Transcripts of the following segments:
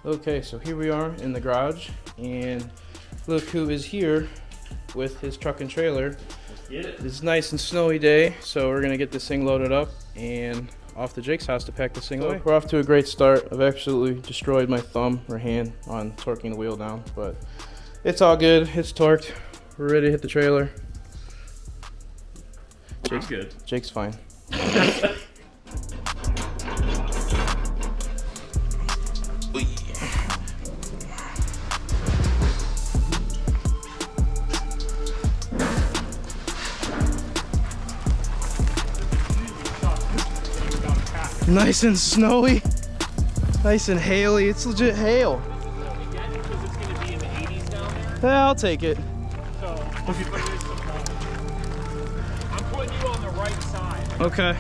Okay, so here we are in the garage, and look who is here with his truck and trailer. It's a nice and snowy day, so we're gonna get this thing loaded up and off to Jake's house to pack this thing away. We're off to a great start. I've absolutely destroyed my thumb or hand on torquing the wheel down, but it's all good. It's torqued. We're ready to hit the trailer. Jake's good. Jake's fine. Nice and snowy, nice and haily. It's legit hail. Yeah, I'll take it. So, I'm putting you on the right side. Okay.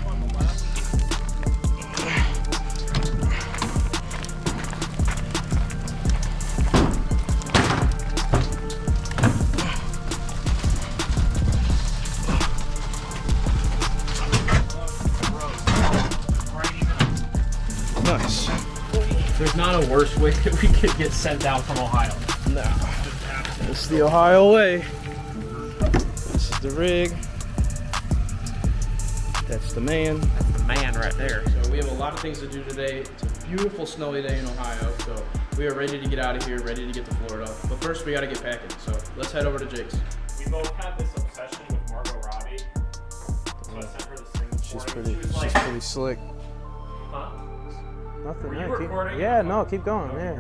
Nice. There's not a worse way that we could get sent out from Ohio. No. This is the Ohio way. This is the rig. That's the man. That's the man right there. So we have a lot of things to do today. It's a beautiful snowy day in Ohio, so we are ready to get out of here, ready to get to Florida. But first we gotta get packing, so let's head over to Jake's. We both had this obsession with Margot Robbie. So I sent her this thing this morning. She's pretty slick. Huh? Nothing. Were you Keep, recording? yeah, no, keep going. Yeah.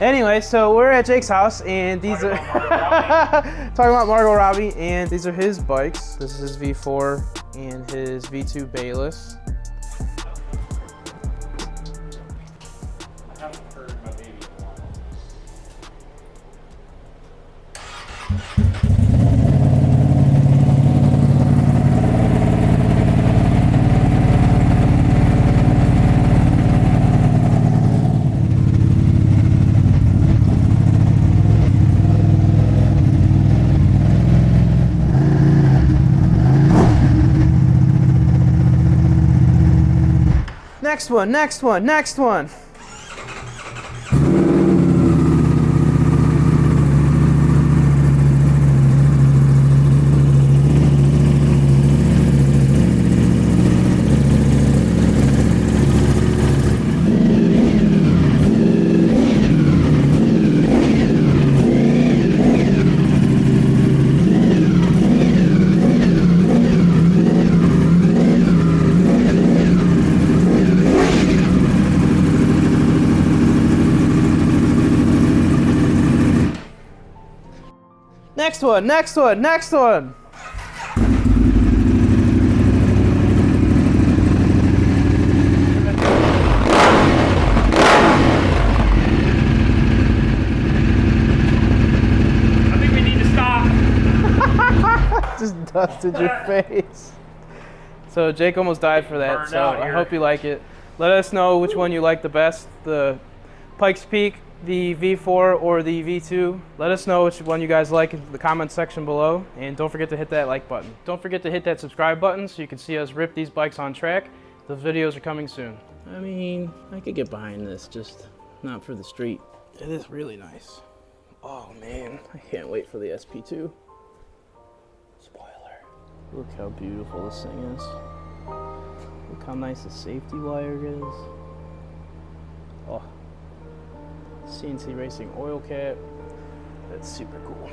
Anyway, so we're at Jake's house, and these are talking about Margot Robbie, and these are his bikes. This is his V4 and his V2 Bayless. I haven't heard my baby in a while. Next one, next one, next one. Next one, next one, next one. I think we need to stop. Just dusted your face. So Jake almost died for that, Burned so out I here. hope you like it. Let us know which one you like the best, the Pikes Peak, the V4, or the V2. Let us know which one you guys like in the comment section below, and don't forget to hit that like button. Don't forget to hit that subscribe button so you can see us rip these bikes on track. The videos are coming soon. I mean, I could get behind this, just not for the street. It is really nice. Oh man, I can't wait for the SP2. Spoiler. Look how beautiful this thing is. Look how nice the safety wire is. Oh. CNC Racing oil cap. That's super cool.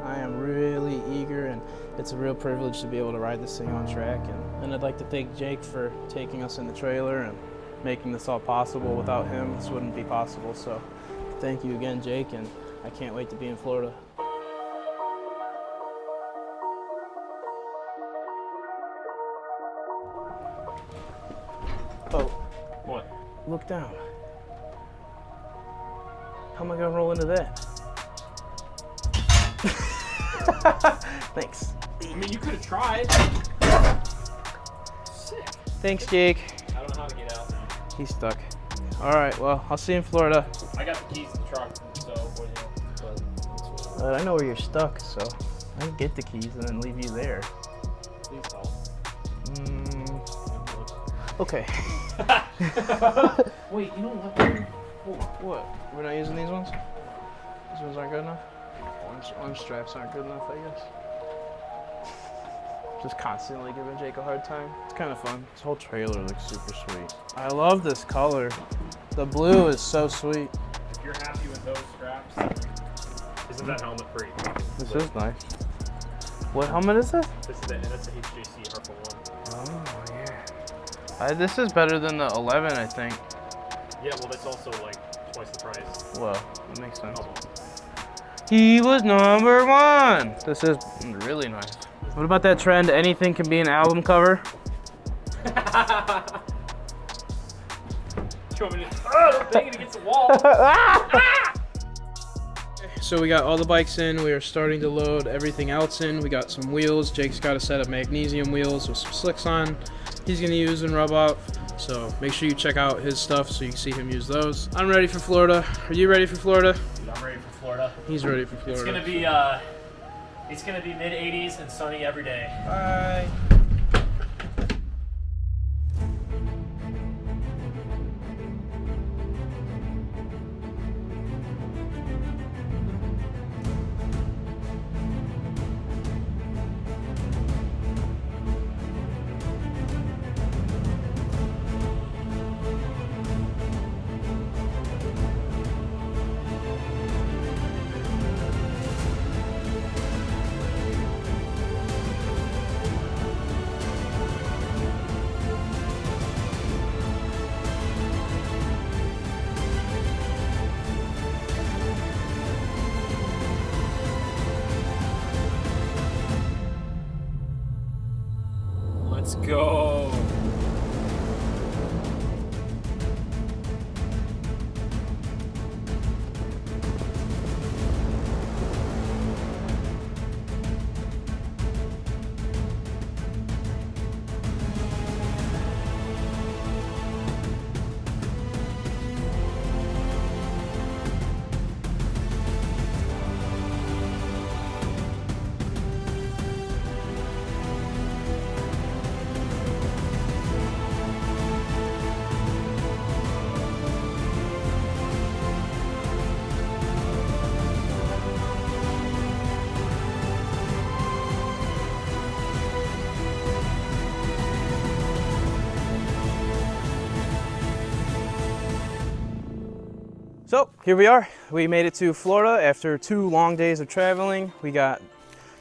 I am really eager, and it's a real privilege to be able to ride this thing on track. And I'd like to thank Jake for taking us in the trailer and making this all possible. Without him, this wouldn't be possible. So thank you again, Jake, and I can't wait to be in Florida. Oh. What? Look down. How am I gonna roll into that? Thanks. I mean, you could have tried. Sick. Thanks, Jake. I don't know how to get out now. He's stuck. All right, well, I'll see you in Florida. I got the keys to the truck, so what do you know? But I know where you're stuck, so I can get the keys and then leave you there. Please don't. Okay. Wait, you know what? What? We're not using these ones? These ones aren't good enough? Orange straps aren't good enough, I guess. Just constantly giving Jake a hard time. It's kind of fun. This whole trailer looks super sweet. I love this color. The blue is so sweet. If you're happy with those straps, isn't that helmet pretty? This is nice. What helmet is this? This is that's the HJC Harper 1. Oh, yeah. This is better than the 11, I think. Yeah, well, that's also like twice the price. Well, that makes sense. Almost. He was number one. This is really nice. What about that trend? Anything can be an album cover. Do you want me to? Oh, dang it against the wall. So we got all the bikes in. We are starting to load everything else in. We got some wheels. Jake's got a set of magnesium wheels with some slicks on. He's gonna use and rub off. So make sure you check out his stuff so you can see him use those. I'm ready for Florida. Are you ready for Florida? Dude, I'm ready for Florida. He's ready for Florida. It's gonna be mid-80s and sunny every day. Bye. Let's go. So here we are. We made it to Florida after 2 long days of traveling. We got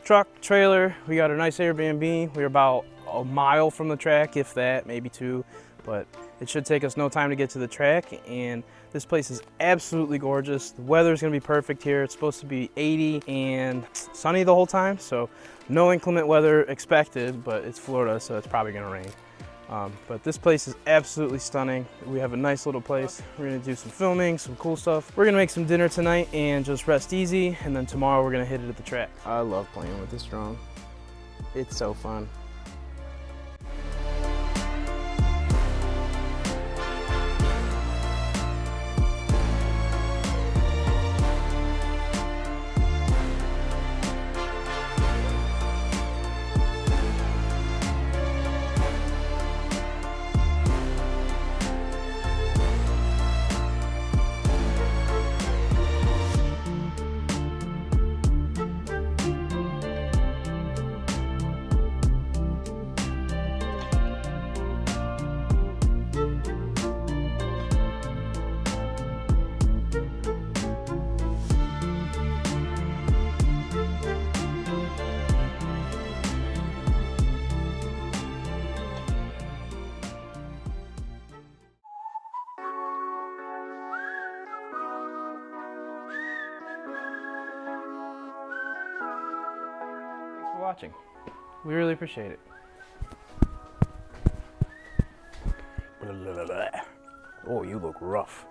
truck, trailer, we got a nice Airbnb. We're about a mile from the track, if that, maybe 2, but it should take us no time to get to the track. And this place is absolutely gorgeous. The weather's gonna be perfect here. It's supposed to be 80 and sunny the whole time, so no inclement weather expected, but it's Florida, so it's probably gonna rain. But this place is absolutely stunning. We have a nice little place. We're gonna do some filming, some cool stuff. We're gonna make some dinner tonight and just rest easy, and then tomorrow we're gonna hit it at the track. I love playing with this drone. It's so fun. Watching. We really appreciate it. Oh, you look rough.